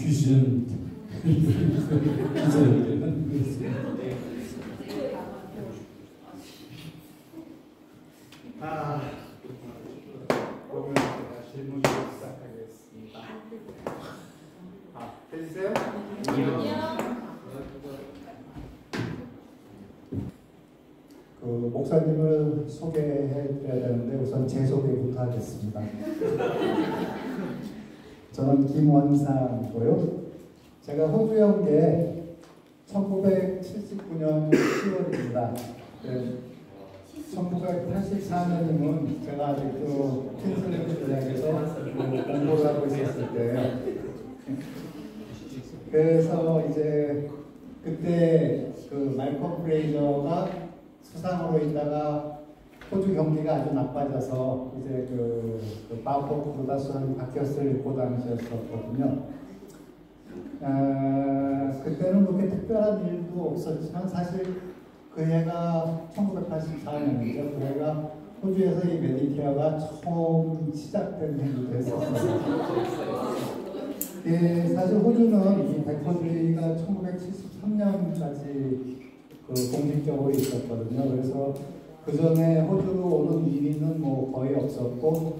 퓨전 기술을 하는 것입니다. 그러면 질문 시작하겠습니다. 해주세요. 목사님을 소개해드려야 되는데 우선 제 소개부터 하겠습니다. 저는 김원상이고요. 제가 호주에 온 게 1979년 10월입니다. 1984년이면 제가 아직도 퀸즐랜드 대학에서 공부를 하고 있었을 때예요. 그래서 이제 그때 그 말콤 프레이저가 수상으로 있다가 호주 경기가 아주 나빠져서 이제 그 바우포 구다수한이 바뀌었을 그 당시였었거든요. 그때는 그렇게 특별한 일도 없었지만 사실 그 해가 1984년이죠. 그 해가 호주에서 이 메디케어가 처음 시작된 해도 됐었어요. 사실 호주는 이 백퍼주의가 1973년까지 공식적으로 있었거든요. 그래서 그 전에 호주로 오는 이민은 뭐 거의 없었고,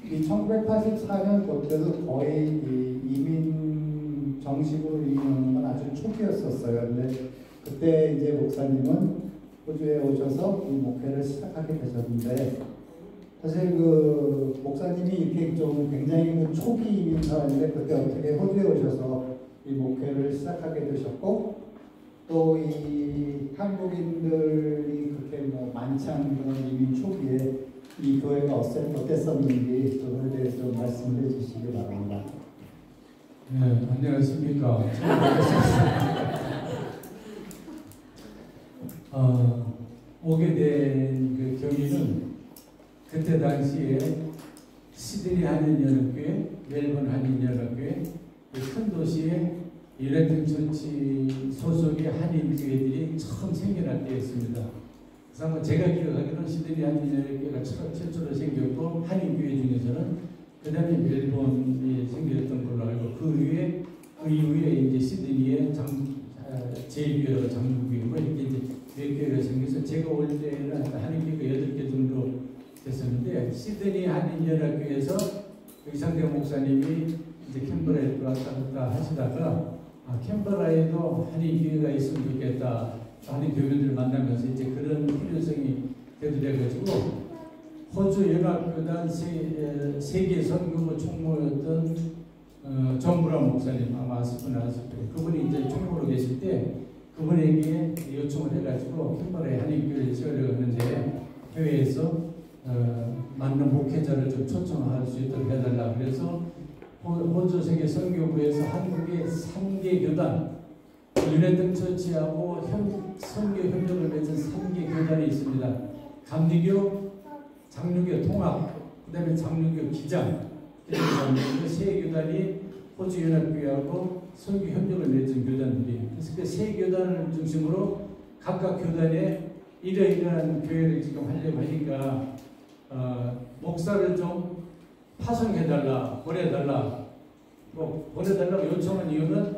이 1984년 그때도 거의 이 이민 정식으로 이민하는 건 아주 초기였었어요. 근데 그때 이제 목사님은 호주에 오셔서 이 목회를 시작하게 되셨는데, 사실 그 목사님이 이렇게 좀 굉장히 초기 이민사인데 그때 어떻게 호주에 오셔서 이 목회를 시작하게 되셨고, 또 이 한국인들이 그렇게 뭐 많지 않은 그런 이민 초기에 이 교회가 어땠었는지 그거에 대해서 좀 말씀을 해주시기 바랍니다. 네, 안녕하십니까. 오게 된 그 경위는 그때 당시에 시드니 한인연합교회, 멜번 한인연합교회, 큰 도시에 유나이티드 처치 소속의 한인교회들이 처음 생겨날 때였습니다. 그래서 아마 제가 기억하기로는 시드니 한인연합교회가 최초로 생겼고, 한인교회 중에서는 그 다음에 멜번이 생겼던 걸로 알고, 그 이후에 이제 시드니의 제1교회와 장로교회 뭐 이렇게 이제 몇 교회가 생겨서 제가 올 때는 한인교회가 8개 정도 됐었는데, 시드니 한인연합교회에서 이상대호 목사님이 이제 캔버라에 왔다 갔다 하시다가 캔버라에도 한인교회가 있으면 좋겠다. 한인 교민들을 만나면서 이제 그런 필요성이 대두돼가지고 호주 연합교단 세계 선교부 총무였던 정부람 목사님 아마 아실 거예요. 그분이 이제 총무로 계실 때 그분에게 요청을 해가지고 캔버라에 한인교회를 세우려고 하는데 해외에서 맞는 목회자를 좀 초청할 수 있도록 해달라. 그래서 호주 세계 선교부에서 한국의 3개 교단, 유네등 처치하고 선교 협력을 맺은 3개 교단이 있습니다. 감리교, 장로교 통합, 그 다음에 장로교 기장, 그 세 교단이 호주 연합교회하고 선교 협력을 맺은 교단들이에요. 그래서 그 세 교단을 중심으로 각각 교단에 이러이러한 교회를 지금 하려고 하니까 목사를 좀 파송해달라, 보내달라. 뭐 보내달라고 요청한 이유는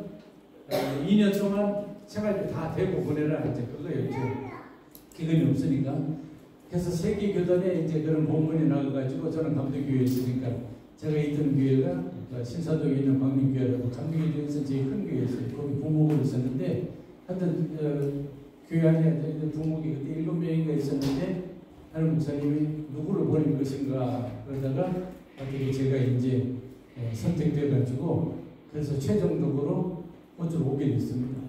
2년 동안 생활비 다 대고 보내라. 이제 그거예요. 기근이 없으니까. 그래서 세계 교단에 이제 그런 본문이 나와가지고 저는 감독교회에 있으니까 제가 있던 교회가 신사동에 있는 광림교회라고 감독교 중에서 제일 큰 교회였어요. 거기 부목으로 있었는데 하여튼 교회 안에 부목이 그때 7명인가 있었는데 하는 목사님이 누구를 보낼 것인가 그러다가 어떻게 제가 이제 선택돼가지고 그래서 최종적으로 호주로 오게 됐습니다.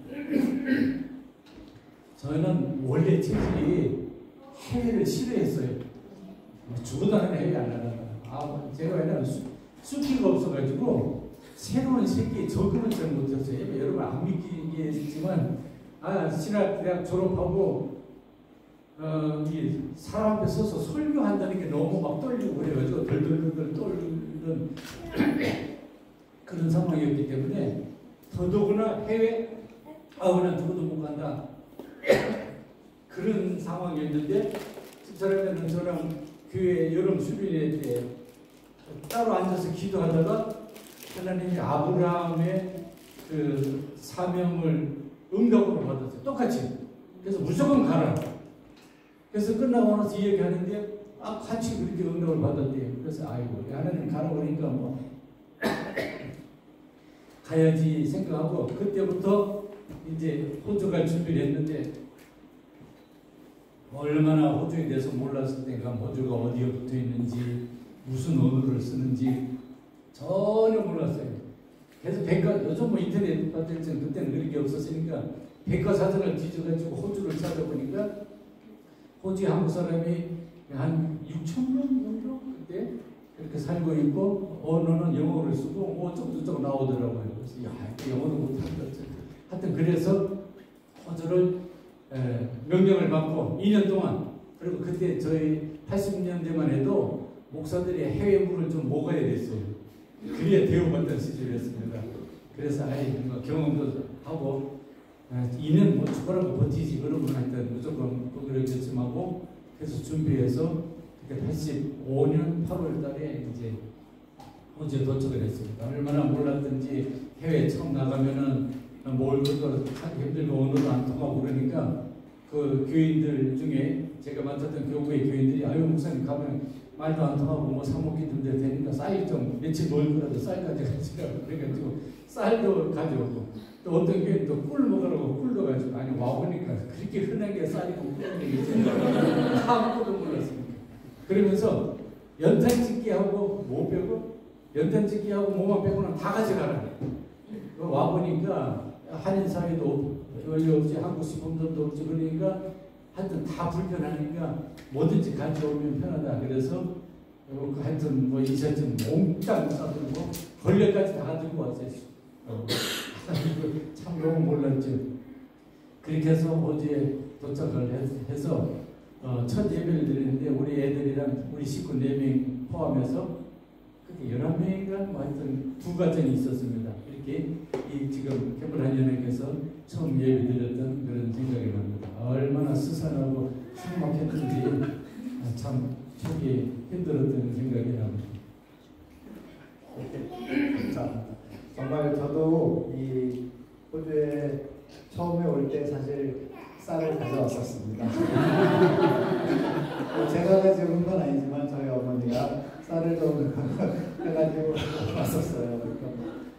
저는 원래 체질이 해외를 싫어했어요. 죽어다니는 해외 안 나가요. 제가 왜냐면 숫기가 없어가지고 새로운 세계에 적응을 잘 못했어요. 여러분 안 믿기겠지만 신학대학 졸업하고 이 사람 앞에 서서 설교한다는 게 너무 막 떨리고 그래가지고 덜덜덜 떨리는 그런 상황이었기 때문에 더더구나 해외 난 누구도 못 간다 그런 상황이었는데 집사람은 저랑 교회 여름 수련회 때 따로 앉아서 기도하다가 하나님이 아브라함의 그 사명을 응답으로 받았어요. 똑같이. 그래서 무조건 가라. 그래서 끝나고 나서 이 얘기하는데 같이 그렇게 응답을 받았대요. 그래서 아이고 하나님 가라 그러니까 뭐 가야지 생각하고 그때부터 이제 호주 갈 준비를 했는데 얼마나 호주에 대해서 몰랐을 때가 호주가 어디에 붙어 있는지 무슨 언어를 쓰는지 전혀 몰랐어요. 그래서 요즘 뭐 인터넷 받을 때 그때는 그런 게 없었으니까 백과사전을 뒤져가지고 호주를 찾아보니까 호주에 한국 사람이 한 6천 명 정도 그때 그렇게 살고 있고 언어는 영어를 쓰고 어쩌고저쩌고 나오더라고요. 그래서 야 영어도 못한다. 하여튼 그래서 호주를 명령을 받고 2년 동안 그리고 그때 저희 80년대만 해도 목사들이 해외 문을 좀 먹어야 됐어요. 그래야 대우받던 시절이었습니다. 그래서 경험도 하고 2년 뭐 죽어라고 버티지 그러면 하여튼 무조건 그걸 결심하고 그래서 준비해서 그때 85년 8월 달에 이제 호주에 도착을 했습니다. 얼마나 몰랐든지 해외 처음 나가면은 뭘 그것도 힘들고 언어도 안 통하고 그러니까 그 교인들 중에 제가 맡았던 교구의 교인들이 아유 목사님 가면 말도 안 통하고 뭐 사먹기도 되니까 쌀 좀 며칠 놀 거라도 쌀 가져가시라고 그래가지고 쌀도 가져오고 또 어떤 교회는 또 꿀 먹으라고 꿀도 가지고 아니 와보니까 그렇게 흔하게 쌀이고 꿀이 있지 아무것도 몰랐습니다. 그러면서 연탄 찍기하고 뭐 빼고 연탄 찍기하고 뭐만 빼고는 다 가져가라. 와보니까 한인 사회도 여기 없지 한국 식품점도 없지 그러니까 하여튼 다 불편하니까 뭐든지 가져오면 편하다. 그래서 하여튼 뭐 이삿짐 몽땅 싸들고 걸레까지 다 들고 왔어요. 참 너무 몰랐죠. 그렇게 해서 어제 도착을 해서 첫 예배를 드리는데 우리 애들이랑 우리 식구 4명 포함해서 그게 11명인가 뭐 하여튼 2가정이 있었습니다. 이렇게 지금 캠프란 연회께서 처음 예배 드렸던 그런 생각이 납니다. 얼마나 스산하고 숨막혔는지 참 초기에 힘들었던 생각이 납니다. 자, 정말 저도 이 호주에 처음에 올 때 사실 쌀을 가져왔었습니다. 제가 가져온 건 아니지만 저희 어머니가 쌀을 좀 해가지고 왔었어요.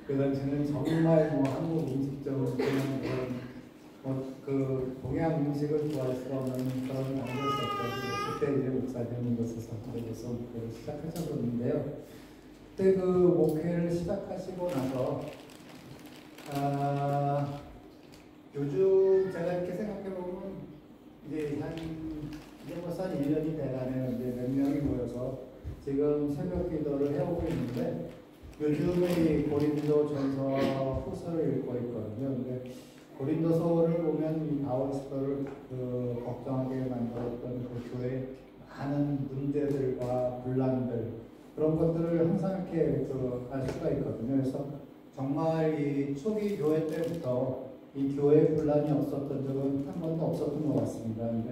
그 당시는 정말 뭐 한국 음식점 그 동양 음식을 좋아할 수 없는 그런 관계였었고 그때 이제 목사님으로서 선교로서 목회를 시작하셨는데요. 그때 그 목회를 시작하시고 나서 요즘 제가 이렇게 생각해보면 이제 벌써 1년이 돼가네요. 이제 몇 명이 모여서 지금 새벽 기도를 해오고 있는데 요즘에 고린도전서 후서를 읽고 있거든요. 근데 고린도서를 보면 이 바울스토를 걱정하게 만들었던 그 교회의 많은 문제들과 분란들 그런 것들을 항상 이렇게 알 수가 있거든요. 그래서 정말 이 초기 교회 때부터 이 교회 분란이 없었던 적은 한 번도 없었던 것 같습니다. 근데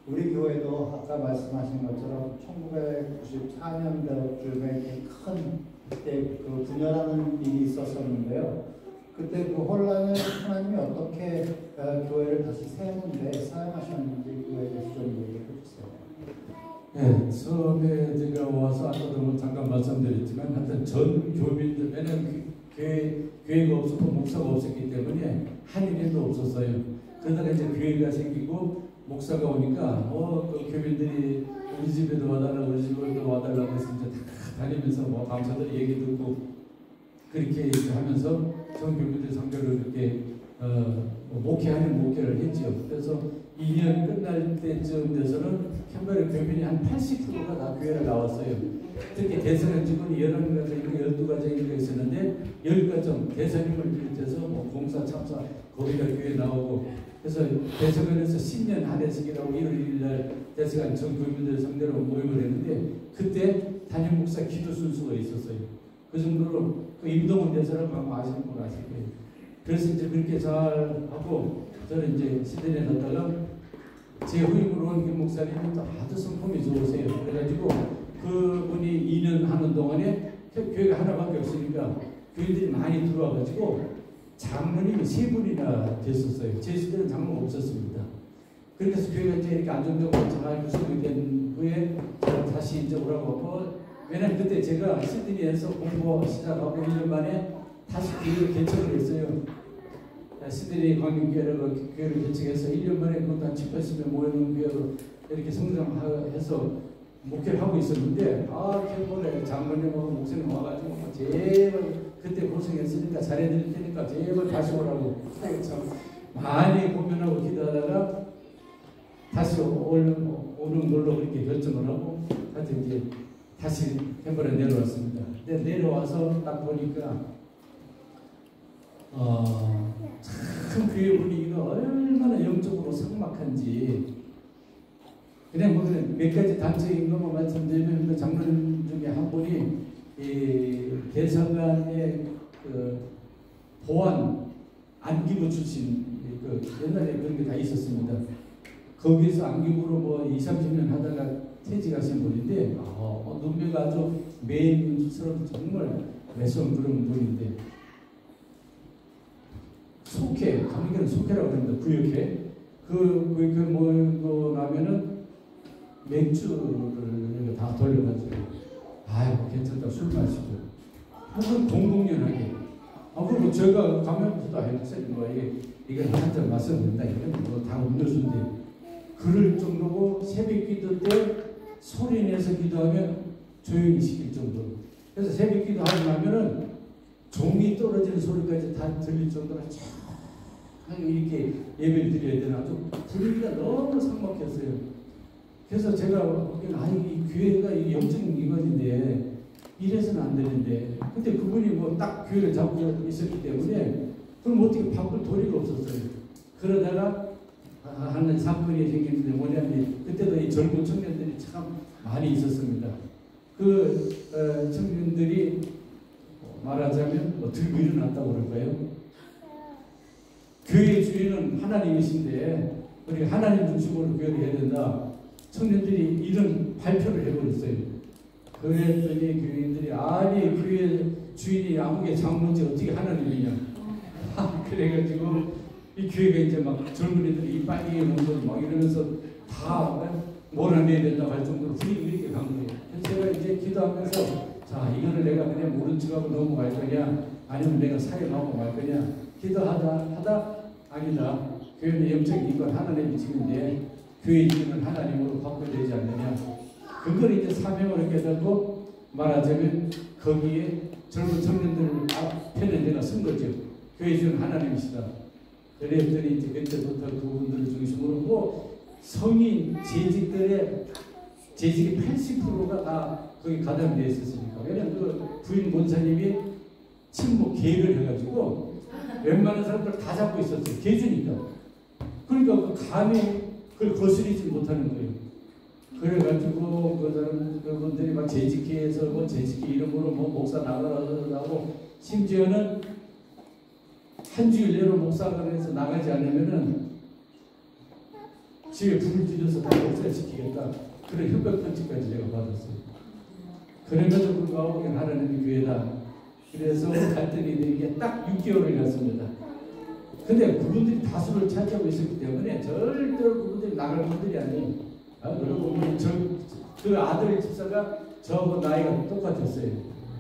우리 교회도 아까 말씀하신 것처럼 1994년도쯤에 큰 그 분열하는 일이 있었었는데요. 그때 그 혼란을 하나님이 어떻게 교회를 다시 세우는데 사용하셨는지 그거에 대해서 좀 얘기해 주세요. 네, 처음에 제가 와서 아까도 잠깐 말씀드렸지만 하여튼 전 교민들 왜냐면 교회가 없었고 목사가 없었기 때문에 한인회도 없었어요. 그러다가 이제 교회가 생기고 목사가 오니까 그 교민들이 우리 집에도 와달라고 우리 집에도 와달라고 해서 이제 다 다니면서 뭐 감사들 얘기 듣고 그렇게 하면서 전교민들 상대로 이렇게 목회하는 목회를 했지요. 그래서 2년 끝날 때쯤 돼서는 캠ber의 교민이 한 80%가 다 교회를 나왔어요. 특히 대선한 직원이 11가정인가 12가정인가 있었는데 10가정 대선임을 비롯해서 뭐 공사 참사 거기다 교회 나오고 그래서 대서관에서 10년 한해석이라고 1월 1일날 대서관 전 교민들 상대로 모임을 했는데 그때 담임 목사 기도 순수가 있었어요. 그 정도로 그 임동훈 대사를 막 아시는 분 아실 거예요. 그래서 이제 그렇게 잘 하고 저는 이제 시드니에 갔다가 제 후임으로 온 김 목사님이 또 아주 성품이 좋으세요. 그래가지고 그분이 2년 하는 동안에 교회가 하나밖에 없으니까 교인들이 많이 들어와가지고 장로님이 3분이나 됐었어요. 제 시대는 장로가 없었습니다. 그래서 교회가 이제 이렇게 안정적으로 잘 구성이 된 후에 제가 다시 이제 오라고 왜냐면 그때 제가 시드니에서 공부 시작하고 1년 만에 다시 교회를 개척을 했어요. 시드니 광역교회를 개척해서 1년 만에 그것도 한 7, 80명 모여놓은 교회로 이렇게 성장해서 목회를 하고 있었는데 결국에 장로님하고 목사님 와가지고 제발 그때 고생했으니까 잘해드릴 테니까 제발 다시 오라고 참 많이 고민하고 기도하다가 다시 오는 걸로 그렇게 결정을 하고 하여튼 이제 다시 햄버에 내려왔습니다. 근데 내려와서 딱 보니까 참 교회 분위기가 얼마나 영적으로 삭막한지 그냥 뭐 몇 가지 단적인 것만 말씀드리면 그 장로님 중에 한 분이 이 대사관의 그 보안 안기부 출신 그 옛날에 그런 게 다 있었습니다. 거기서 안기부로 뭐 20, 30년 하다가 퇴직하신 분인데 눈매가 아주 매인스러운 정말 매서운 그런 분인데 속회, 강의는 속회라고 합니다. 구역회. 그 모이고 나면은 맥주를 다 돌려가지고 아이고 괜찮다 술 마시고 혹은 공공연하게 그리고 제가 가면서도 목사님 뭐 이거 한잔 마셔도 된다 이런 거다 음료수인데 그럴 정도고 새벽 기도 때 소리 내서 기도하면 조용히 시킬 정도. 그래서 새벽 기도하고 나면은 종이 떨어지는 소리까지 다 들릴 정도로 쫙 이렇게 예배를 드려야 되나 좀 분위기가 너무 삭막했어요. 그래서 제가 보기에는 이 교회가 이 영적인 기관인데 이래서는 안 되는데 근데 그분이 뭐 딱 교회를 잡고 있었기 때문에 그럼 어떻게 바꿀 도리가 없었어요. 그러다가 하는 사건이 생기는데 뭐냐면 그때도 이 젊은 청년들이 참 많이 있었습니다. 그 청년들이 말하자면 뭐 들고 일어났다고 그럴까요? 교회의 주인은 하나님이신데 우리 하나님 중심으로 교회를 해야 된다. 청년들이 이런 발표를 해버렸어요. 그랬더니 교인들이 아니 교회 주인이 아무개 장로인지 어떻게 하나님이냐. 그래가지고 이 교회가 이제 막 젊은이들이 이 빨리 먹고 막 이러면서 다 몰아내야 된다고 할 정도로 분위기 이렇게 간 거예요. 그래서 제가 이제 기도하면서 자 이거를 내가 그냥 모른 척하고 넘어갈 거냐 아니면 내가 사용하고 말 거냐 기도하다 아니다. 교회는 영적인 이건 하나님이 지금인데 교회 주인은 하나님으로 바꿔야 되지 않느냐. 그걸 이제 사명으로 깨닫고 말하자면 거기에 젊은 청년들 앞에는 내가 쓴 거죠. 교회 주인은 하나님이시다. 그랬더니 이제 그때부터 그분들을 중심으로 성인 재직들의 재직이 80%가 다 거기 가담되어 있었으니까. 왜냐면 그 부인 권사님이 친목 계획을 해가지고 웬만한 사람들 다 잡고 있었어요. 계주니까. 그러니까 그 감히 그걸 거스리지 못하는 거예요. 그래가지고 그분들이 막 재직회에서 뭐 재직회 이름으로 뭐 목사 나가라고 하고 심지어는 한 주일 내로 목사관에서 나가지 않으면은 집에 불을 지져서 다 목사시키겠다. 그런 협박 편지까지 제가 받았어요. 그럼에도 불구하고 하나님의 교회다. 그래서 갔더니 이게 딱 6개월을 갔습니다. 근데 그분들이 다수를 차지하고 있었기 때문에 절대로 그분들이 나갈 분들이 아니에요. 그리고 그 아들 집사가 저하고 나이가 똑같았어요.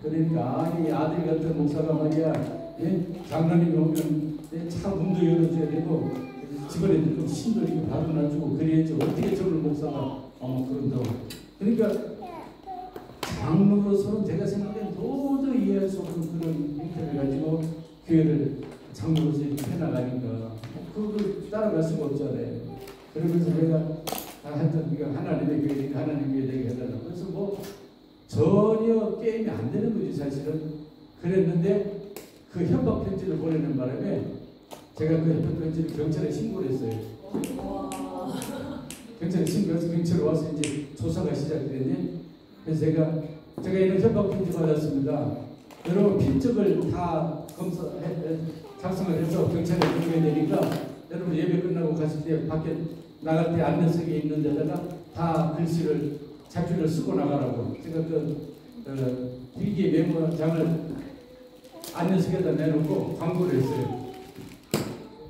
그러니까 아니 아들 같은 목사가 말이야 장로님이 오면 참 문도 열어줘야 되고 집안에 좀 신도 이렇게 받아놔주고 그래야지 어떻게 저를 목사가 그런다고. 그러니까 장로로서는 제가 생각엔 도저히 이해할 수 없는 그런 형태를 가지고 교회를 장로로서 이렇게 해나가니까 그걸 따라갈 수가 없잖아요. 그러면서 내가 하여튼 하나님의 교회니까 하나님의 교회 되게 해달라고. 그래서 뭐 전혀 게임이 안 되는 거지 사실은. 그랬는데 그 협박 편지를 보내는 바람에 제가 그 협박 편지를 경찰에 신고를 했어요. 경찰에 신고해서 경찰에 와서 이제 조사가 시작되더니 그래서 제가 이런 협박 편지 받았습니다. 여러분 필적을 다 작성을 해서 경찰에 보내야 되니까 여러분 예배 끝나고 가실 때 밖에 나갈 때 안내석에 있는 데다가 다 글씨를 자필을 쓰고 나가라고 제가 필기 메모장을 안내석에다 내놓고 광고를 했어요.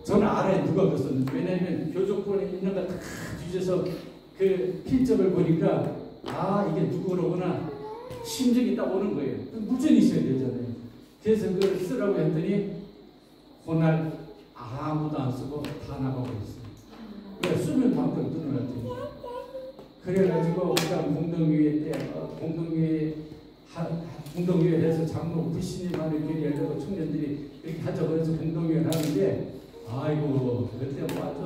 저는 알아요. 누가 그랬었는지. 왜냐하면 교족본에 있는 거 다 뒤져서 그 필적을 보니까 아 이게 누구로구나 심정이 딱 오는 거예요. 무전이 있어야 되잖아요. 그래서 그걸 쓰라고 했더니 그날 아무도 안 쓰고 다 나가버렸어요. 그러니까 쓰면 방금 끊어놨더니 그래가지고 그다음 공동위회 때 공동위회에서 장로 불신임하는 길이 열리고 청년들이 이렇게 하자고 해서 공동위회를 하는데 아이고 그때 뭐 아주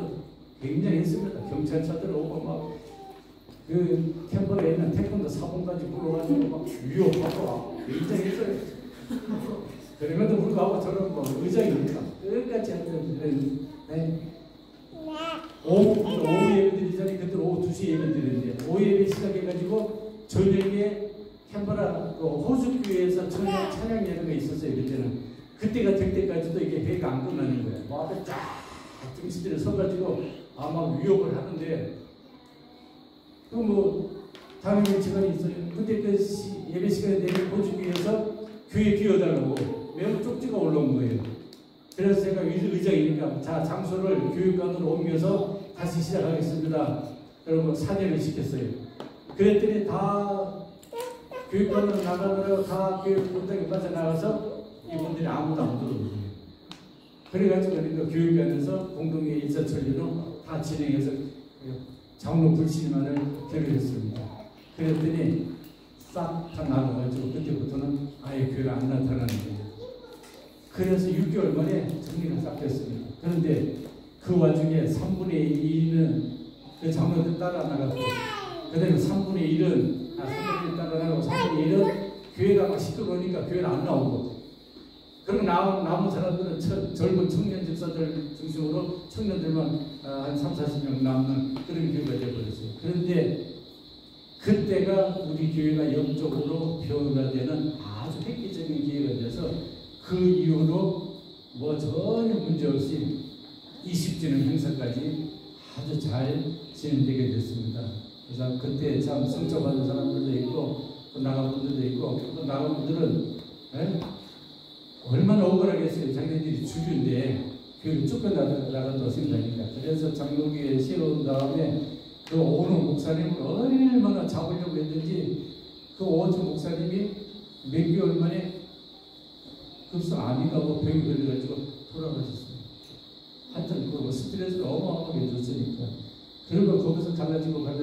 굉장했습니다. 경찰차들 오고 막 그 캠퍼에 있는 태권도 사범까지 불러가지고 막 위협하고 굉장했어요. 그럼에도 불구하고 저는 뭐 의장입니다. 끝까지 하여튼 네. 오후 예배드리기 전에 그때 오후 2시 예배 드리는데 오후 예배 시작해가지고 저녁에 캠퍼라 그 호수교회에서 저녁 찬양 예배가 있었어요. 그때는 그때가 될 때까지도 이게 회가 안 끝나는 거예요. 뭐 앞에 쫙 등신들이 서가지고 아마 위협을 하는데 또 뭐 당연히 시간이 있어요. 그때 그 예배 시간에 내일 호수교회에서 교회 비워달라고 매우 쪽지가 올라온 거예요. 그래서 제가 의장이니까 자 장소를 교육관으로 옮겨서 다시 시작하겠습니다. 그리고 사죄를 시켰어요. 그랬더니 다 교육관으로 나가느라고 다 교육본장에 빠져나가서 이분들이 아무도 안 들어오는 거예요. 그래가지고 그러니까 교육관에서 공동회의 인사처리로 다 진행해서 장로 불신임만을 결의했습니다. 그랬더니 싹 다 나눠가지고 그때부터는 아예 교회가 안 나타나는 거예요. 그래서 6개월 만에 정리가 싹 됐습니다. 그런데 그 와중에 3분의 2는 그 장로들 따라 나갔고, 그 다음에 3분의 1은, 3분의 1 따라 나가고, 3분의 1은 교회가 막 시끄러우니까 교회는 안 나오고, 그럼 남은 사람들은 젊은 청년 집사들 중심으로 청년들만 한 3, 40명 남는 그런 교회가 되어버렸어요. 그런데 그때가 우리 교회가 영적으로 변화되는 아주 획기적인 기회가 돼서 그 이후로 뭐 전혀 문제없이 20주년 행사까지 아주 잘 진행되게 됐습니다. 그래서 그때 참 성적받은 사람들도 있고 또 나간 분들도 있고 또 나간 분들은 얼마나 억울하겠어요. 자기들이 주주인데 교회를 쫓겨나간다고 생각하니까. 그래서 장로교회 세운 다음에 그 오는 목사님을 얼마나 잡으려고 했는지 그 오준 목사님이 몇 개월 만에 급성 암인가 뭐 병이 걸려가지고 돌아가셨어요. 하여튼 그 스트레스를 어마어마하게 줬으니까. 그리고 거기서 갈라지고 해서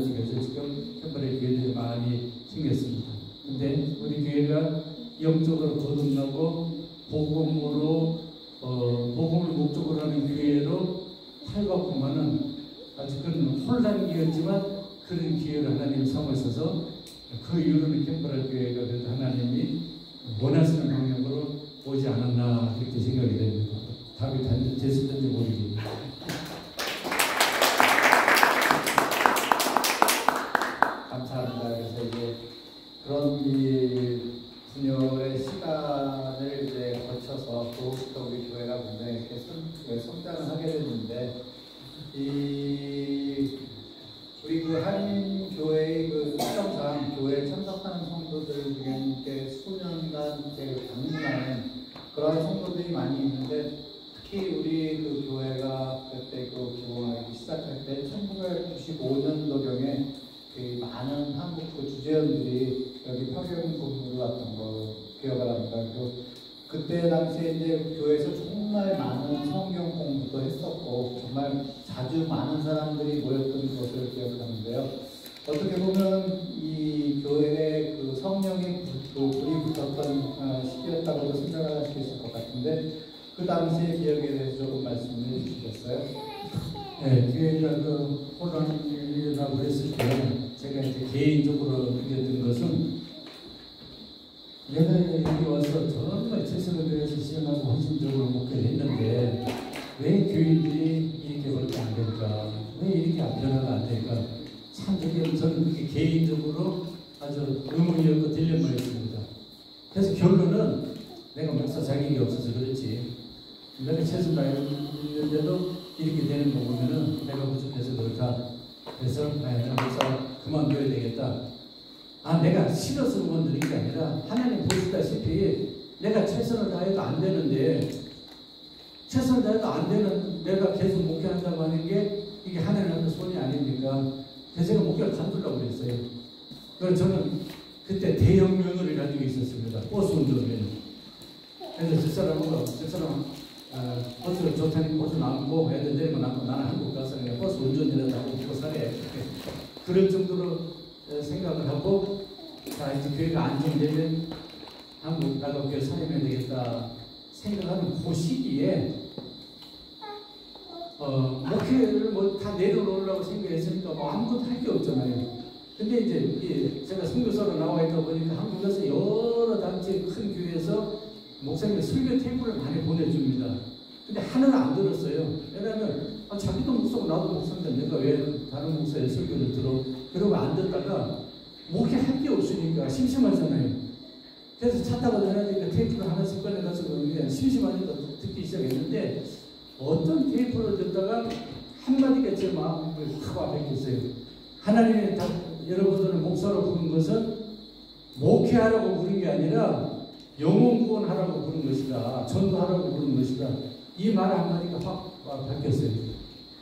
지금 캠퍼의 교회들이 많이 생겼습니다. 근데 우리 교회가 영적으로 거듭나고 복음을 목적으로 하는 교회로 살았구만은 아주 그런 혼란기였지만 그런 기회를 하나님 삼으셔서 그 이후로는 캠퍼라 교회가 그래도 하나님이 원하시는 방향으로 오지 않았나 그렇게 생각이 됩니다. 답이 됐을는지 모르겠습니다. 감사합니다. 그래서 이제 그런 이 분열의 시간을 이제 거쳐서 더욱더 우리 교회가 굉장히 이렇게 성장을 하게 됐는데 우리 그 한인 교회의 그 특성상 교회에 참석하는 성도들 중에 이렇게 수년간 이렇게 방문하는 그런 성도들이 많이 있는데 특히 우리 그 교회가 그때 그 기원하기 시작할 때 1995년도경에 그 많은 한국 그 주재원들이 여기 평양 공부를 왔던 거 기억을 합니다. 그때 당시에 이제 교회에서 정말 많은 성경 공부도 했었고 정말 자주 많은 사람들이 모였던 것을 기억하는데요. 어떻게 보면 이 교회에 그 성령의 불이 붙었던 시기였다고도 생각을 할 수 있을 것 같은데 그 당시의 기억에 대해서 조금 말씀해 주시겠어요? 네, 교회가 그 혼란이라고 그랬을 때 제가 이제 개인적으로 느꼈던 것은 내가 여기 와서 정말 최선을 다해서 시행하고 헌신적으로 목회를 했는데 왜 교인들이 이렇게밖에 안 될까? 왜 이렇게 변화가 안 될까? 참 저는 그게 개인적으로 아주 의문이었고 딜레마였습니다. 그래서 결론은 내가 목사 자격이 없어서 그렇지 내가 최선 다했는데도 이렇게 되는 거 보면은 내가 부족해서 그렇다. 그래서 나는 목사 그만둬야 되겠다. 내가 싫어서 그만두는 게 아니라 하나님 보시다시피 내가 최선을 다해도 안 되는데 최선을 다해도 안 되는 내가 계속 목회한다고 하는 게 이게 하나님의 손이 아닙니까? 그래서 제가 목회를 관두려고 그랬어요. 그래서 저는 그때 대형 면허를 가지고 있었습니다. 버스 운전면허. 그래서 저 사람 버스를 좋다니 버스 남고 애들 데리고 남고 나는 한국 가서 그냥 버스 운전이라도 먹고 살아야 그럴 정도로 생각을 하고 자 이제 교회가 안정되면 한국 나가 교회 사임해야 되겠다 생각하는 그 시기에 목회를 뭐 다 내려놓으려고 생각했으니까 뭐 아무것도 할 게 없잖아요. 근데 이제 제가 선교사로 나와 있다 보니까 한국에서 여러 단체 큰 교회에서 목사님이 설교 테이블을 많이 보내줍니다. 근데 하나는 안 들었어요. 왜냐하면 자기도 목사고 나도 목사인데 내가 왜 다른 목사의 설교를 들어? 그러고 안 듣다가 목회할 게 없으니까 심심하잖아요. 그래서 차 타고 다니니까 테이프를 하나씩 꺼내가지고 그냥 심심하니까 듣기 시작했는데 어떤 테이프를 듣다가 한마디가 제 마음을 확 와닿겠어요. 하나님이 여러분들을 목사로 부른 것은 목회하라고 부른 게 아니라 영혼 구원하라고 부른 것이다. 전도하라고 부른 것이다. 이 말 한마디가 확 바뀌었어요.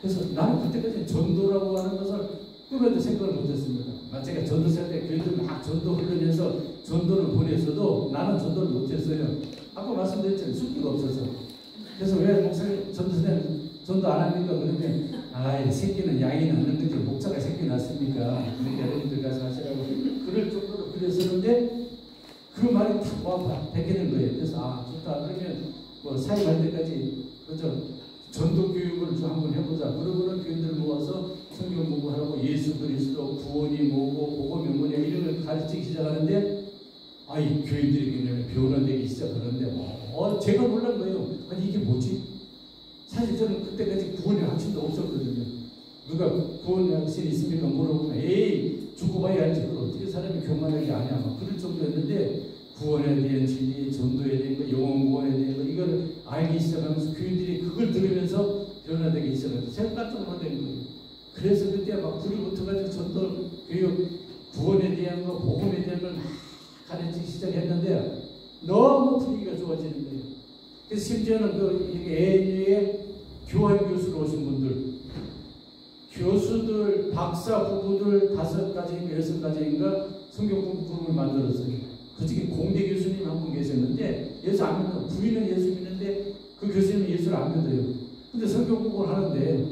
그래서 나는 그때까지 전도라고 하는 것을 꿈에도 생각을 못했습니다. 제가 전도사 때 교회들 막 전도 훈련해서 전도를 보냈어도 나는 전도를 못했어요. 아까 말씀드렸잖아요. 숙기가 없어서. 그래서 왜 목사님 전도사님 전도 안 합니까? 그러면 이 새끼는 양이 낳는 거지 목사가 새끼 낳습니까? 그러니까 여러분들 가서 하시라고 그럴 정도로 그랬었는데 그 말이 탁 베끼는 거예요. 그래서 좋다. 그러면 뭐 사임할 때까지 그죠? 전도 교육을 좀 한번 해보자. 그러고는 교인들 모아서 성경 공부하라고 예수 그리스도 구원이 뭐고 복음이 뭐냐 이런 걸 가르치기 시작하는데 이 교인들이 그냥 변화되기 시작하는데 제가 놀란 거예요. 아니 이게 뭐지? 사실 저는 그때까지 구원의 확신도 없었거든요. 누가 구원의 확신이 있습니까? 물어보면 에이 죽고 봐야 알지. 그걸 어떻게 사람이 교만하게 아냐 막 그럴 정도였는데 구원에 대한 진리, 전도에 대한 거, 영혼 구원에 대한 거 이걸 알기 시작하면서 교인들이 그걸 들으면서 변화되기 시작하면서 제가 깜짝 놀란 거예요. 그래서 그때 막 불이 붙어가지고 전도 교육, 구원에 대한 거, 복음에 대한 걸 막 가르치기 시작했는데 너무 분위기가 좋아지는 거예요. 그래서 심지어는 ANU에 교환 교수로 오신 분들, 교수들, 박사 부부들 5가지인가 6가지인가 성경 공부 그룹을 만들었어요. 그 중에 공대 교수님 한 분 계셨는데 예수 안 믿는 부인은 예수 믿는데 그 교수님은 예수를 안 믿어요. 근데 성경 공부를 하는데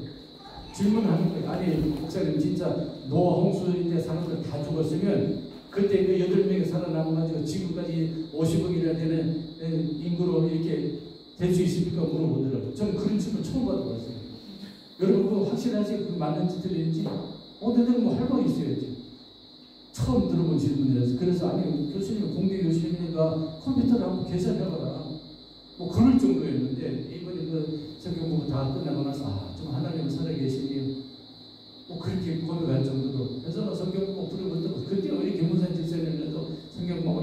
질문하는 거예요. 아니 목사님 진짜 노아 홍수인데 사람들 다 죽었으면 그때 그 8명이 살아남아가지고 지금까지 50억이나 되는 인구로 이렇게 될 수 있습니까? 물어보더라고요. 저는 그런 질문 처음 받아봤어요. 여러분 그거 확실하지? 그거 맞는지 틀린지? 내가 뭐 할 말이 있어야지. 처음 들어본 질문이라서. 그래서 아니 교수님 공대 교수님이니까 컴퓨터를 한번 계산해봐라. 뭐 그럴 정도였는데 이번에 그 성경 공부 다 끝나고 나서 좀 하나님은 살아계시니 뭐 그렇게 고백할 정도로 그래서 성경 공부 부르고 그때 우리 김문산 집사님도 성경 공부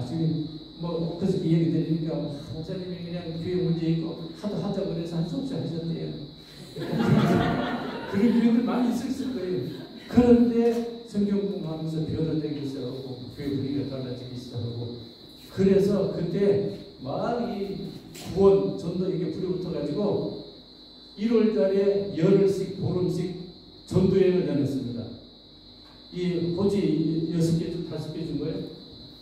지금 뭐 그래서 이 얘기 들으니까 목사님이 그냥 교회 문제 있고 하자고 그래서 한 수없이 하셨대요. 그런 교회들 많이 있을 거예요. 그런데 성경 공부하면서 변화되기 시작하고 교회 분위기가 달라지기 시작하고 그래서 그때 막 이 구원 전도 이게 불이 붙어가지고 1월달에 열흘씩 보름씩 전도여행을 다녔습니다. 이 호지 6개 중 5개 준 거예요.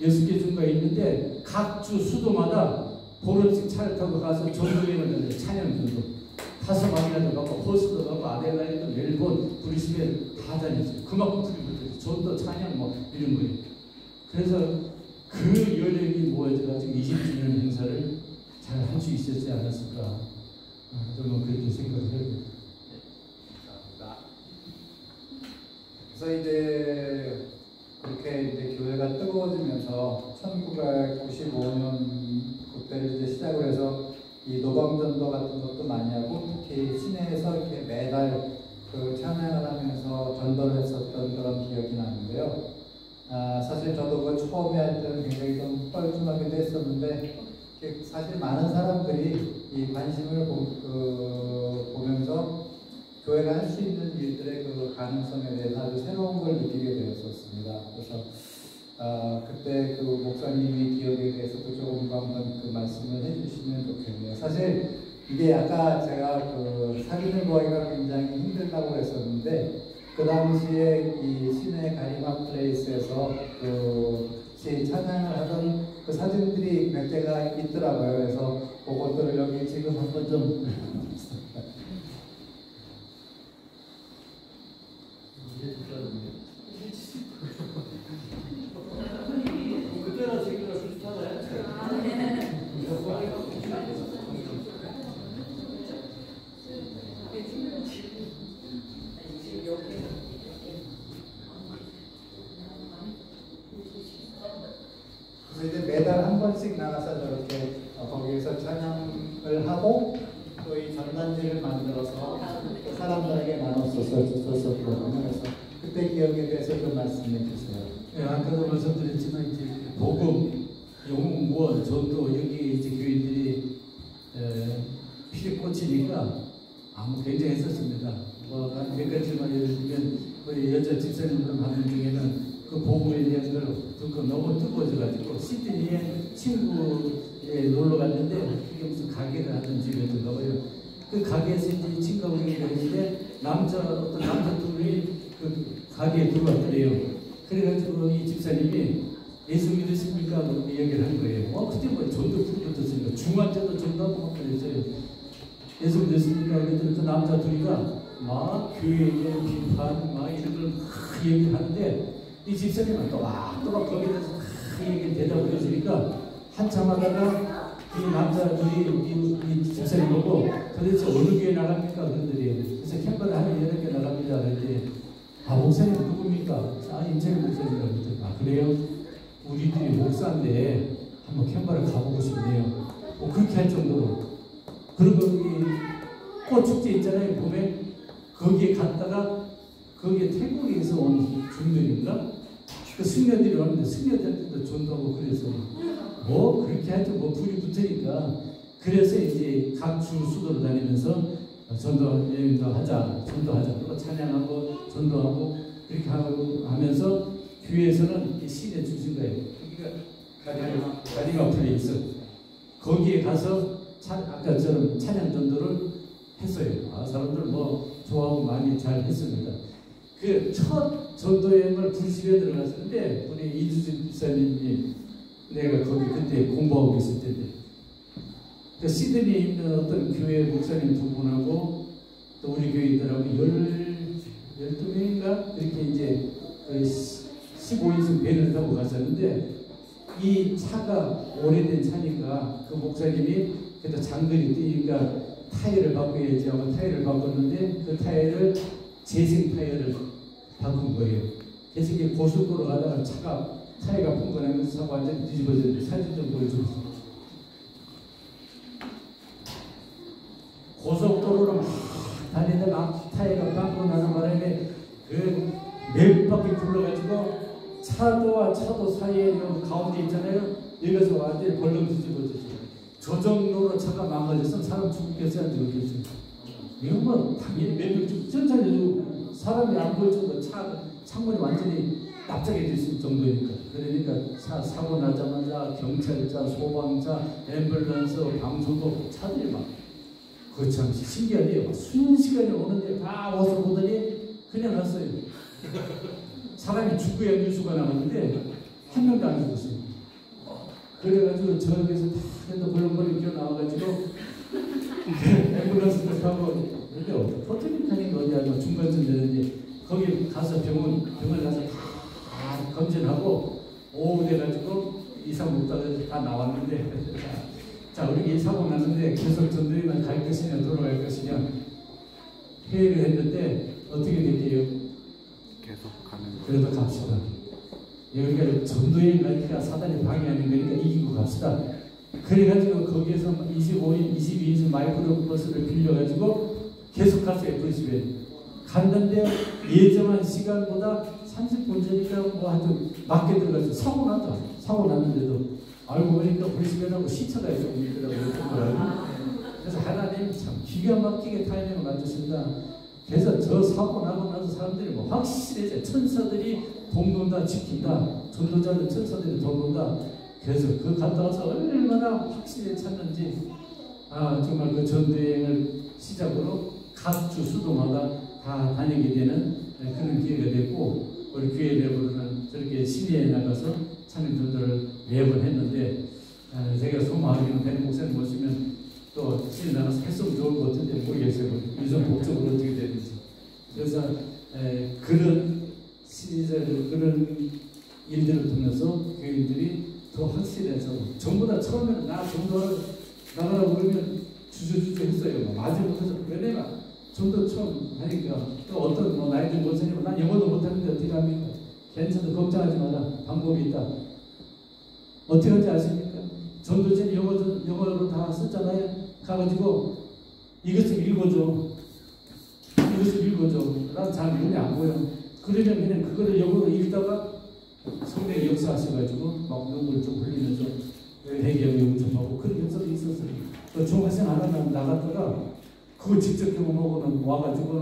6개 준 거 있는데 각 주 수도마다 보름씩 차를 타고 가서 전도여행을 다녔어요. 찬양 전도. 타스마니아도 가고 퍼스도 가고 아델라이드, 멜본, 브리스벤 다 다녔어요. 그만큼 불이 붙었어요. 전도 찬양 뭐 이런 거예요. 그래서 그 여력이 모여져가지고 20주년 행사를 잘 할 수 있었지 않았을까. 저는 그렇게 생각을 해요. 그래서 이제 그렇게 이제 교회가 뜨거워지면서 1995년 그때를 이제 시작을 해서 이 노방전도 같은 것도 많이 하고 특히 시내에서 이렇게 매달 그 찬양을 하면서 전도를 했었던 그런 기억이 나는데요. 사실 저도 그 처음에 할 때는 굉장히 좀 뻘쭘하기도 했었는데 사실 많은 사람들이 이 관심을 보면서 교회가 할 수 있는 일들의 그 가능성에 대해서 아주 새로운 걸 느끼게 되었었습니다. 그래서 그때 그 목사님이 기억에 대해서도 조금 한번 그 말씀을 해주시면 좋겠네요. 사실 이게 아까 제가 그 사진을 구하기가 굉장히 힘들다고 그랬었는데 그 당시에 이 시내 가리마 플레이스에서 그 찬양을 하던 그 사진들이 몇 개가 있더라고요. 그래서 그것들을 여기 지금 한번 좀 그때나 지금이나 비슷하네. 그래서 이제 매달 한 번씩 나가서 저렇게 거기에서 찬양을 하고 또 이 전단지를 만들어서 사람들에게 나눴었거든요. 그래서 그때 기억에 대해서 좀 말씀해 주세요. 네, 아까도 말씀드렸지만 이제 복음, 영웅원, 전도 여기 이제 교인들이 피리 꽂히니까 아무 굉장했었습니다. 한 몇 가지만 예를 들면 우리 여자 집사님들 하는 중에는 그 복음에 대한 걸 듣고 너무 뜨거워져가지고 시드니에 친구에 놀러 갔는데 그게 무슨 가게를 하는 집이었던가 봐요. 그 가게에서 이제 친구가 있는데 어떤 남자 둘이 그 가게에 들어왔더래요. 그래가지고 이 집사님이 예수 믿으십니까? 그렇게 얘기를 한 거예요. 그때 뭐 전도 풀붙었으니까 중환 때도 전도하고 막 그랬어요. 예수 믿으십니까? 그랬더니 그 남자 둘이가 막 교회에 비판 막 이런 걸 막 얘기를 하는데 이 집사님은 또막 거기에 대해서 막 얘기 대답을 해주니까 한참 하다가 이 남자들이 이 집사님 보고 도대체 어느 교회 나갑니까? 그러더래요. 그래서 캠퍼를 하면 여러 개 나갑니다. 그랬더니 목사님 누굽니까? 임철 목사님이라고 그랬더니 그래요? 우리들이 목사인데 한번 캠퍼를 가보고 싶네요. 그렇게 할 정도로. 그리고 이 꽃축제 있잖아요. 봄에 거기에 갔다가 거기에 태국에서 온 중년인가? 그 승려들이 왔는데 승려들한테도 전도하고 그래서 그렇게 하여튼 불이 붙으니까 그래서 이제 각 주 수도로 다니면서 전도여행도 하자, 그리고 찬양하고 전도하고 이렇게 하면서 교회에서는 시내 중심가에 여기가 가리마 플레이스 거기에 가서 아까처럼 찬양 전도를 했어요. 사람들 좋아하고 많이 잘 했습니다. 그 첫 전도여행을 90에 들어갔었는데 우리 이주진 집사님이 내가 거기 그때 공부하고 있을 때인데 그 시드니에 있는 어떤 교회 목사님 두 분하고 또 우리 교인들하고 12명인가 이렇게 이제 15인승 배를 타고 갔었는데 이 차가 오래된 차니까 그 목사님이 그래도 장거리 뛰니까 타이어를 바꿔야지 하고 타이어를 바꿨는데 그 타이어를 재생 타이어를 바꾼 거예요. 그래서 이게 고속도로 가다가 타이어가 풍건하면서 차가 완전히 뒤집어졌는데 사진 좀 보여주세요. 고속도로로 막 다니다가 타이어가 빵꾸 나는 바람에 그 몇 바퀴 굴러가지고 차도와 차도 사이에 가운데 있잖아요. 여기서 완전히 벌렁 뒤집어졌어요. 저 정도로 차가 망가졌으면 사람 죽겠어요, 안 죽겠어요? 이건 당연히 몇 명 천천히 사람이 안 보일 정도 창문이 완전히 납작해질 있을 정도니까. 그러니까 사고 나자마자 경찰차, 소방차, 앰뷸런스, 방송국 차들이 막 그거 참 신기하네요. 순식간에 오는데 다 와서 보더니 그냥 갔어요. 사람이 죽어야 뉴스가 나왔는데 한 명도 안 죽었어요. 그래가지고 저기서 다 해도 벌렁벌렁 기어 나와가지고 앰뷸런스도 타고 근데 포트리카니까 어디야 중간쯤 되는데 거기 가서 병원 가서 다 검진하고 오후 돼가지고 이상 못하고 다 나왔는데 자 우리 이 사고 났는데 계속 전도에만 갈 것이냐 돌아갈 것이냐 회의를 했는데 어떻게 될게요? 계속 가는 거. 그래도 갑시다. 여기가 전도여행 가니까 사단이 방해하는 거니까 이기고 갑시다. 그래가지고 거기에서 22인승 마이크로 버스를 빌려가지고 계속 갔어요. 브리스벤 갔는데 예정한 시간보다 30분 전이니까 하여튼 맞게 들어가서 사고 났는데도 알고 보니까 브리스벤하고 시차가 조금 있더라고요. 그래서 하나님 참 기가 막히게 타이밍을 맞추신다. 그래서 저 사고 나고 나서 사람들이 확실해져. 천사들이 돕는다, 지킨다. 전도자들 천사들이 돕는다. 그래서 그 갔다 와서 얼마나 확실히 찾는지 정말 그 전도여행을 시작으로 각 주 수도마다 다 다니게 되는 그런 기회가 됐고, 우리 교회 내부로는 저렇게 시내에 나가서 찬양 전도를 매번 했는데, 제가 소망하기는 된 목사님 모시면 또 시내 나가서 했으면 좋을 것 같은데 모르겠어요. 요즘 복적으로 어떻게 되는지. 그래서 그런 시절, 그런 일들을 통해서 교인들이 더 확실해서 전부 다 처음에는 나 전도를 나가라고 그러면 주저주저 했어요. 마지못해서 왜냐면 전도 처음 하니까 또 어떤 나이 든 목사님은 난 영어도 못하는데 어떻게 합니까? 괜찮아, 걱정하지 마라. 방법이 있다. 어떻게 하는지 아십니까? 전도진 영어로 다 썼잖아요. 가가지고 이것을 읽어줘. 이것을 읽어줘. 난 잘 눈에 안 보여. 그러면 그냥 그거를 영어로 읽다가 성령이 역사하셔가지고 막 눈물 좀 흘리면서 회개하고 영접하고 그런 역사도 있었어요. 또 중학생 하나 나갔다가 그걸 직접 경험하고는 와가지고는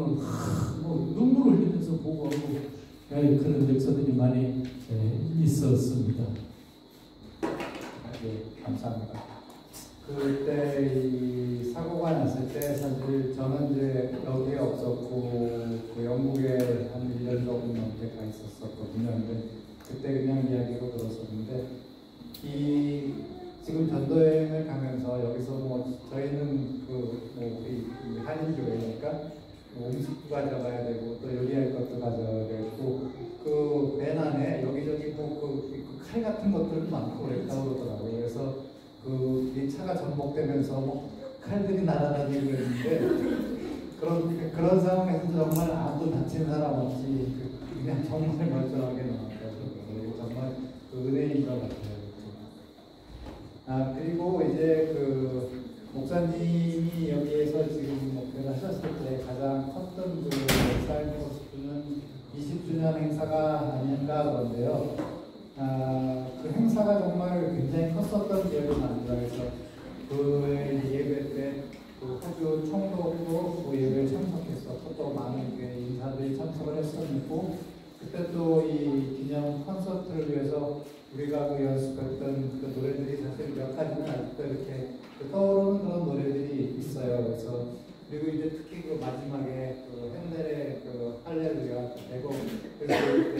뭐 눈물을 흘리면서 보고하고 그런 역사들이 많이 있었습니다. 네, 감사합니다. 그때 이 사고가 났을 때 사실 저는 이제 여기에 없었고 그 영국에 한 1년 조금 넘게 가 있었거든요. 근데 그때 그냥 이야기로 들었었는데 지금 전도여행을 가면서 여기서 뭐 저희는 이 한인교회니까 음식도 가져가야 되고 또 요리할 것도 가져가야 되고 그 배 안에 여기저기 칼 같은 것들도 많고 그랬다고 그러더라고요. 그래서 이 차가 전복되면서 뭐 칼들이 날아다니고 그랬는데 그런 상황에서 정말 아무도 다친 사람 없이 그냥 정말 멀쩡하게 나왔다고 정말 은혜인 것 같아요. 그리고 이제 그 목사님이 여기에서 지금 목회를 하셨을 때 가장 컸던 그 사인 포스트는 20주년 행사가 아닌가 그런데요. 그 행사가 정말 굉장히 컸었던 기억이 납니다. 그래서 그 예배 때 그 호주 총독도 그 예배에 참석했었고 또 많은 인사들이 참석을 했었고 그때 또 이 기념 콘서트를 위해서 우리가 그 연습했던 그 노래들이 사실 몇 가지는 아직도 이렇게 떠오르는 그런 노래들이 있어요. 그래서 그리고 이제 특히 그 마지막에 그 핸델의 그 할렐루야 되고 그래서 그때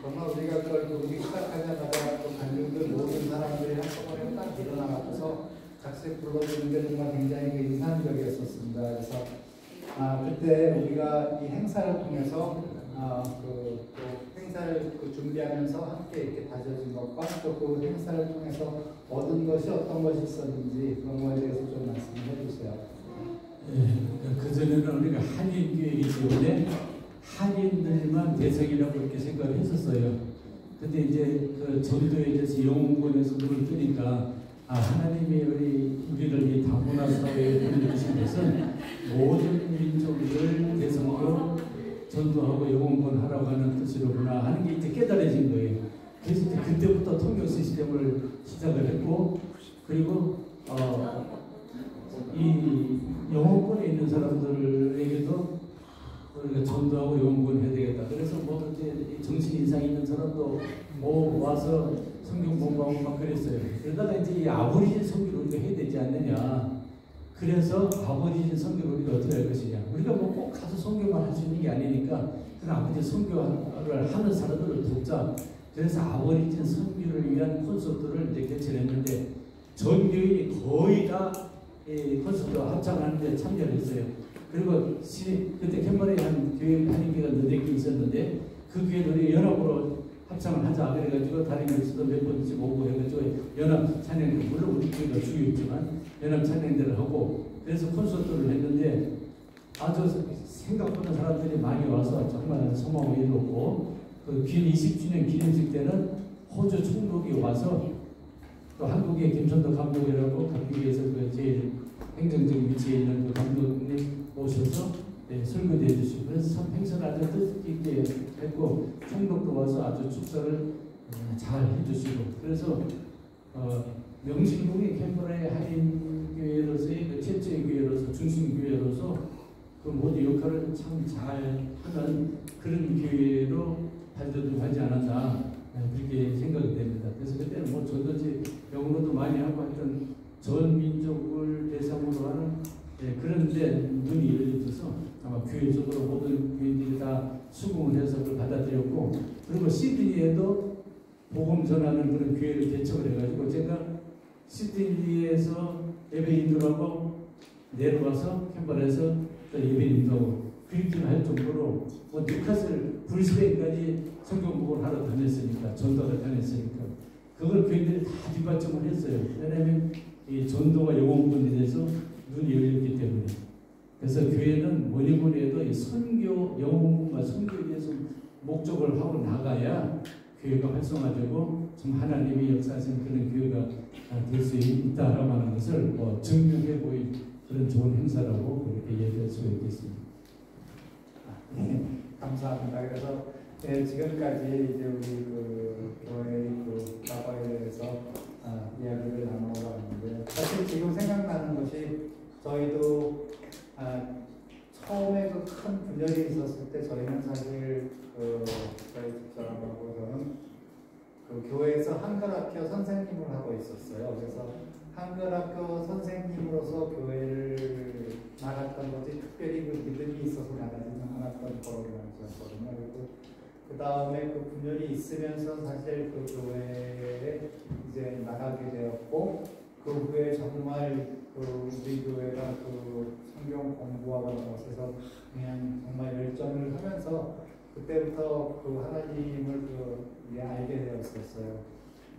정말 우리가 그걸 부르기 시작하자마자 또 관중들 모든 사람들이 한꺼번에 딱 일어나서 같이 불러주는 게 정말 굉장히 그 인상적이었었습니다. 그래서 그때 우리가 이 행사를 통해서 또 행사를 준비하면서 함께 이렇게 다져진 것과 또 그 행사를 통해서 얻은 것이 어떤 것이 있었는지 그런 거에 대해서 좀 말씀해 주세요. 그전에는 우리가 한인교회이기 때문에 한인들만 대상이라고 이렇게 생각을 했었어요. 근데 이제 그 전도에 대해서 영웅권에서 눈을 뜨니까 하나님이 우리를 이 다문화 사회에 보내주신 것은 모든 민족을 대상으로 전도하고 영웅권 하라고 하는 뜻이로구나 하는 게 이제 깨달아진 거예요. 그래서 이제 그때부터 통역 시스템을 시작을 했고, 그리고 이 영웅권에 있는 사람들에게도 우리가 전도하고 영웅권 해야 되겠다. 그래서 뭐 이제 정신 이상 있는 사람도 뭐 와서 성경 공부하고 막 그랬어요. 그러다가 이제 이 아버리진 선교를 우리가 해야 되지 않느냐. 그래서 아버리진 선교를 우리가 어떻게 할 것이냐. 우리가 뭐 꼭 가서 선교만 할 수 있는 게 아니니까 그런 아버지 선교를 하는 사람들을 돕자. 그래서 아버리진 선교를 위한 콘서트를 이제 개최를 했는데 전 교인이 거의 다 콘서트 합창하는데 참여를 했어요. 그리고 그때 캔버라에 한 교회 한인교회가 너댓 개 있었는데 그 교회들이 연합으로 합창을 하자 그래가지고 다른 교회에서도 몇 번씩 오고 해가지고 연합 찬양, 물론 우리 교회가 주요였지만 연합 찬양대를 하고 그래서 콘서트를 했는데 아주 생각보다 사람들이 많이 와서 정말 소망을 이루었고 그 20주년 기념식 때는 호주 총독이 와서 또 한국의 김천도 감독이라고 각교회에서 그 제일 행정적인 위치에 있는 그 감독님 오셔서 설교도 해주시고 그래서 참 행사를 아주 뜻깊게 했고 총독도 와서 아주 축사를 잘 해주시고 그래서 명실공히 캔버라의 한인교회로서의 그 최초의 교회로서 중심교회로서 그 모든 역할을 참 잘 하는 그런 교회로 발돋움하지 않았나 그렇게 생각이 됩니다. 그래서 그때는 뭐 저도지 영어도 많이 하고 하여튼 전 민족을 대상으로 복음 전하는 그런 교회를 개척을 해가지고 제가 시드니에서 예배 인도하고 내려와서 캔버라에서 또 예배 인도하고 그렇게 할 정도로 뭐 뉴카슬 브리스벤까지 성경복음을 하러 다녔으니까 전도를 다녔으니까 그걸 교인들이 다 뒷받침을 했어요. 왜냐하면 이 전도가 영혼권에 대해서 눈이 열렸기 때문에. 그래서 교회는 뭐니 해도 이 선교, 영혼과 선교에 대해서 목적을 하고 나가야 교회가 활성화되고 좀 하나님의 역사하시는 그런 교회가 될 수 있다라고 하는 것을 뭐 증명해 보인 그런 좋은 행사라고 그렇게 얘기할 수가 있겠습니다. 감사합니다. 그래서 지금까지 이제 우리 그 교회의 그 과거에 대해서 이야기를 나눠봤는데 사실 지금 생각나는 것이 저희도 처음에 그 큰 분열이 있었을 때 저희는 사실 저희 집사람하고 저는 그 교회에서 한글학교 선생님을 하고 있었어요. 그래서 한글학교 선생님으로서 교회를 나갔던 거지 특별히 그 믿음이 있어서 나가지는 않았던 거였거든요. 그리고 그 다음에 그 분열이 있으면서 사실 그 교회에 이제 나가게 되었고 그 후에 정말 그 우리 교회가 그 성경 공부하는 것에서 그냥 정말 열정을 하면서 그때부터 그 하나님을 알게 되었었어요.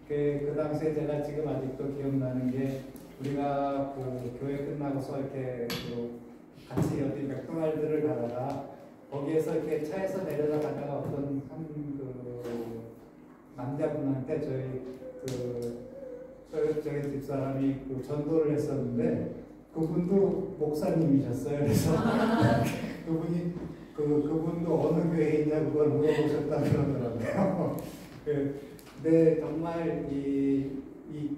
그 당시에 제가 지금 아직도 기억나는 게 우리가 그 교회 끝나고서 이렇게 같이 어디 맥도날드를 가다가 거기에서 이렇게 차에서 내려다 가다가 어떤 그 남자분한테 저희 집사람이 그 전도를 했었는데 그분도 목사님이셨어요. 그래서 그분도 어느 교회에 있냐 그걸 물어보셨다 그러더라고요. 근데 정말 이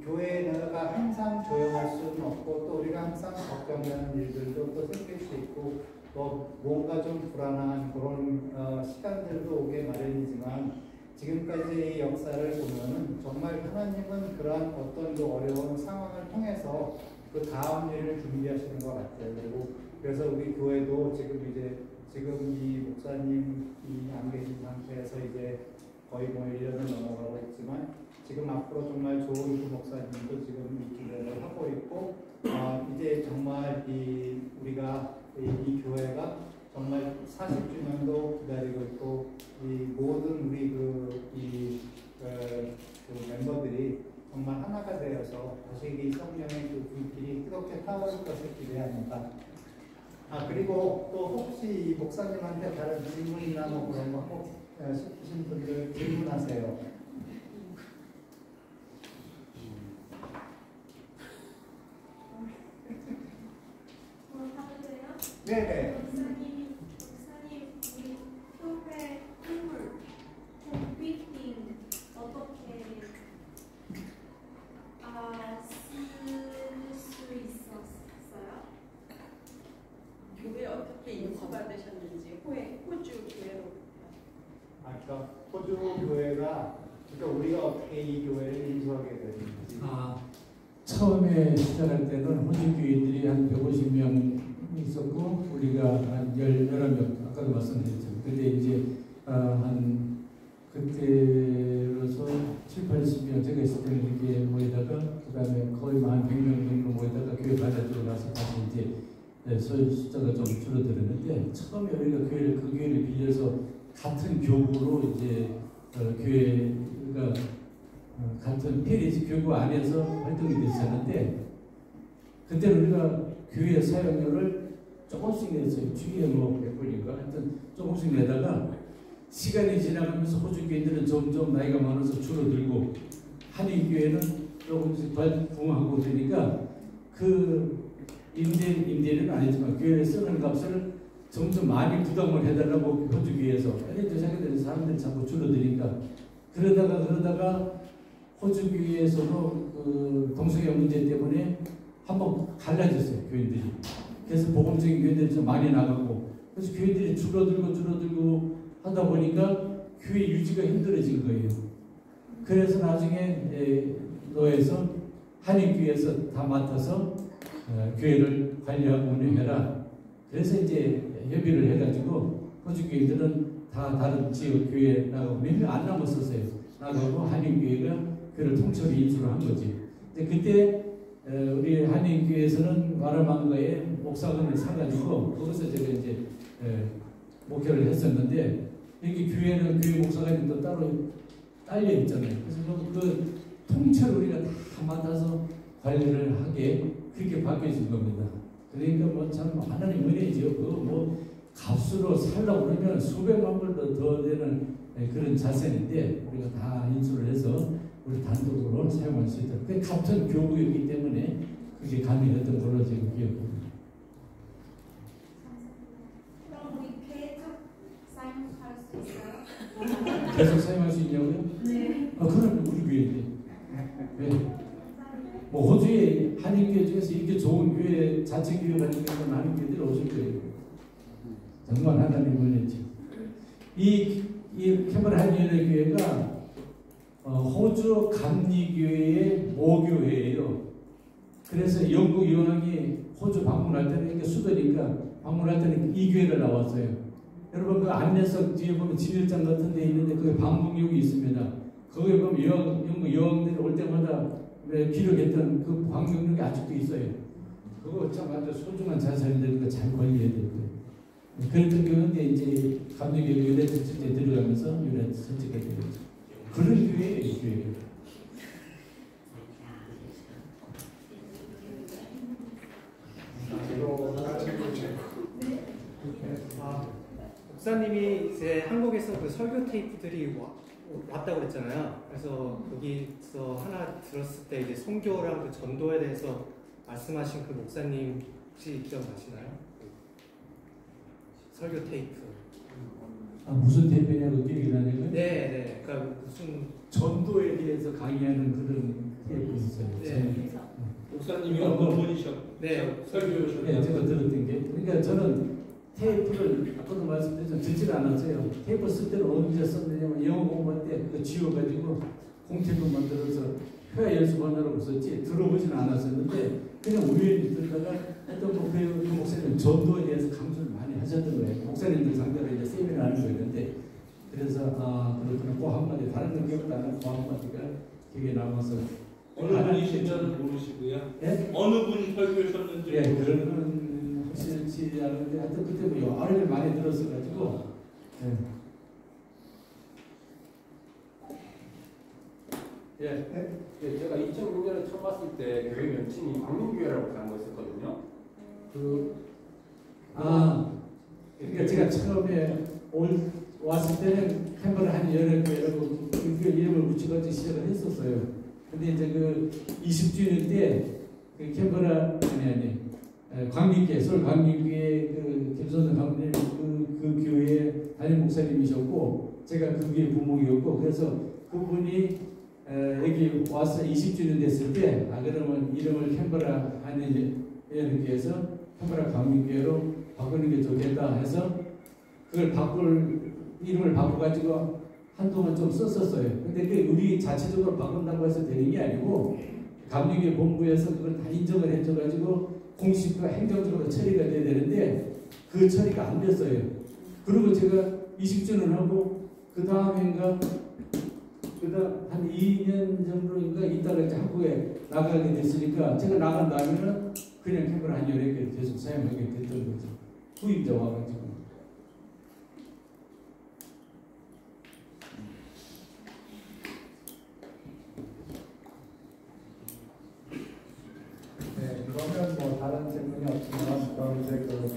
교회가 항상 조용할 수는 없고 또 우리가 항상 걱정되는 일들도 또 생길 수 있고 또 뭔가 좀 불안한 그런 시간들도 오게 마련이지만 지금까지의 역사를 보면은 정말 하나님은 그러한 어떤 그 어려운 상황을 통해서 그 다음 일을 준비하시는 것 같아요. 그리고 그래서 우리 교회도 지금 이 목사님이 안 계신 상태에서 이제 거의 뭐 1년을 넘어가고 있지만 지금 앞으로 정말 좋은 그 목사님도 지금 이 기도를 하고 있고 이제 정말 우리가 이 교회가 정말 40주년도 기다리고 있고 이 모든 우리 그 멤버들이 정말 하나가 되어서 다시 이 성령의 그 불길이 뜨겁게 타오를 것을 기대합니다. 그리고 또 혹시 목사님한테 다른 질문이나 뭐 그런 거 꼭 싶으신 분들 질문하세요. 네네. 목사님, 우리 교회 꿈을 홈피팅 어떻게 쓸 수 있었어요? 교회 어떻게 인수받으셨는지 호주 교회로. 그러니까 호주 교회가 그러니까 우리가 어떻게 이 교회를 인수하게 됐는지. 처음에 시작할 때는 호주 교인들이 한 150명 있었고 우리가 한 11명 아까도 말씀드렸죠. 근데 이제 한 그때로서 7, 80명 제가 있을 때는 이렇게 모이다가 그 다음에 거의 한 100명 정도 모이다가 교회 받아들고 나서 다시 이제 숫자가 좀 줄어들었는데 처음에 우리가 그 교회를 빌려서 같은 교구로 이제 교회가 같은 페리지 교구 안에서 활동이 됐었는데 그때는 우리가 교회 사용료를 조금씩 냈어요. 주기에 뭐 100불인가 하여튼 조금씩 내다가 시간이 지나가면서 호주 교인들은 점점 나이가 많아서 줄어들고 한인 교회는 조금씩 발붕하고 되니까 그 임대료는 아니지만 교회에 쓰는 값을 점점 많이 부담을 해달라고 호주 교회에서 근데 자기들 사람들이 자꾸 줄어드니까 그러다가 호주 교회에서도 그 동성애 문제 때문에 한번 갈라졌어요. 교인들이. 그래서 복음적인 교인들이 좀 많이 나가고 그래서 교인들이 줄어들고 하다 보니까 교회 유지가 힘들어진 거예요. 그래서 나중에 노에서 한인교회에서 다 맡아서 교회를 관리하고 운영해라. 그래서 이제 협의를 해가지고 호주 교인들은 다 다른 지역 교회에 나가고 몇 명 안 남았었어요. 나가고 한인교회가 그를 통째로 인수를 한 거지. 근데 그때 우리 한인교회에서는 와라망가에 목사관을 사가지고 거기서 제가 이제 목회를 했었는데 여기 교회는 교회 목사관이 또 따로 딸려 있잖아요. 그래서 그 통째로 우리가 다 맡아서 관리를 하게 그렇게 바뀌어진 겁니다. 그러니까 뭐 참 하나님 은혜죠. 그 뭐 값으로 살라고 그러면 수백만 불도 더 되는 그런 자세인데 우리가 다 인수를 해서 우리 단독으로 사용할 수 있다. 그 같은 교구였기 때문에 그게 가능했던 걸로 제가 기억합니다. 그럼 우리 계속 사용할 수 있어요? 계속 사용할 수 있냐고요? 네. 그럼 우리 교회인데. 네. 뭐 호주에 한인교회 중에서 이렇게 좋은 교회, 자체 교회가 있는 한인교회들이 오실 거예요. 정말 하나님 은혜지. 이 캐머런 한인연합교회가 호주 감리교회의 모교회예요. 그래서 영국 여왕이 호주 방문할 때는 이렇게 수도니까 방문할 때는 이 교회를 나왔어요. 여러분 그 안내석 뒤에 보면 진일장 같은 데 있는데 그게 방문역이 있습니다. 거기에 보면 영국 여왕들이 올 때마다 기록했던 그 방문역이 아직도 있어요. 그거 참 아주 소중한 자산인데 잘 관리해야 돼요. 그랬던 경우인데 이제 감리교회 유대 전체에 들어가면서 유대 전체가 되죠. 그런 교회예요, 교회. 목사님이 이제 한국에서 그 설교 테이프들이 왔다고 그랬잖아요. 그래서 거기서 하나 들었을 때 이제 선교랑 그 전도에 대해서 말씀하신 그 목사님 혹시 기억나시나요? 설교 테이프. 무슨 테이프냐고 기억이 나냐고요? 네. 그러니까 무슨 전도에 대해서 강의하는 그런 테이프 있어요. 네. 목사님이 어떤 분이셨? 네. 설교하셨나요? 네, 제가 들었던 게. 그러니까 저는 테이프를 아까도 말씀드렸지만 듣질 않았어요. 테이프 쓸 때는 언제 썼느냐면 영어 공부할 때 그거 지워가지고 공테이프 만들어서 회화 연습하느라고 썼지 들어보지는 않았었는데 그냥 우연히 들다가 어떤 그 목사님 전도에 대해서 강조를 많이 하셨던 거예요. 목사님들 상대로 이제 세미나 하는 거였는데 그래서 그렇구나 그 한마디 다른 건 기억도 안 나고 그 한마디가 기억에 남아서 어느 분이신지는 모르시고요. 예? 어느 분이 설교하셨는지 예, 그런 건 확실치 않은데 하여튼 그때 뭐 여러 를 많이 들었어가지고 제가 2006년에 처음 왔을 때 교회 명칭이 광림교회라고 알고 있었거든요. 그러니까 제가 처음에 왔을 때는 캠퍼를 한 여러 교회라고 그 이름을 붙여가지고 시작을 했었어요. 근데 이제 그 20주년 때 그 캠퍼라 광림교회 서울 광림교회 그 김선생 강님 그 교회 담임 목사님이셨고 제가 그 교회 부목이었고 그래서 그분이 여기 와서 20주년 됐을 때 그러면 이름을 캠퍼라 하는 연합교회에서 캠퍼라 광림교회로 바꾸는 게 좋겠다 해서 그걸 이름을 바꿔가지고 한동안 좀 썼었어요. 근데 그게 우리 자체적으로 바꾼다고 해서 되는 게 아니고 감리교회 본부에서 그걸 다 인정을 해줘가지고 공식과 행정적으로 처리가 돼야 되는데 그 처리가 안 됐어요. 그리고 제가 20주년 하고 그 다음인가 한 2년 정도인가 있다가 이제 한국에 나가게 됐으니까 제가 나간 다음에는 그냥 캠퍼를 한 여러 개 계속 사용하게 됐던 거죠. 후임자 와가지고. 네, 그러면 뭐 다른 질문이 없으면 그럼 이제 그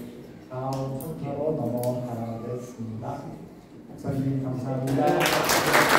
다음 순서로 넘어가겠습니다. 목사님 감사합니다.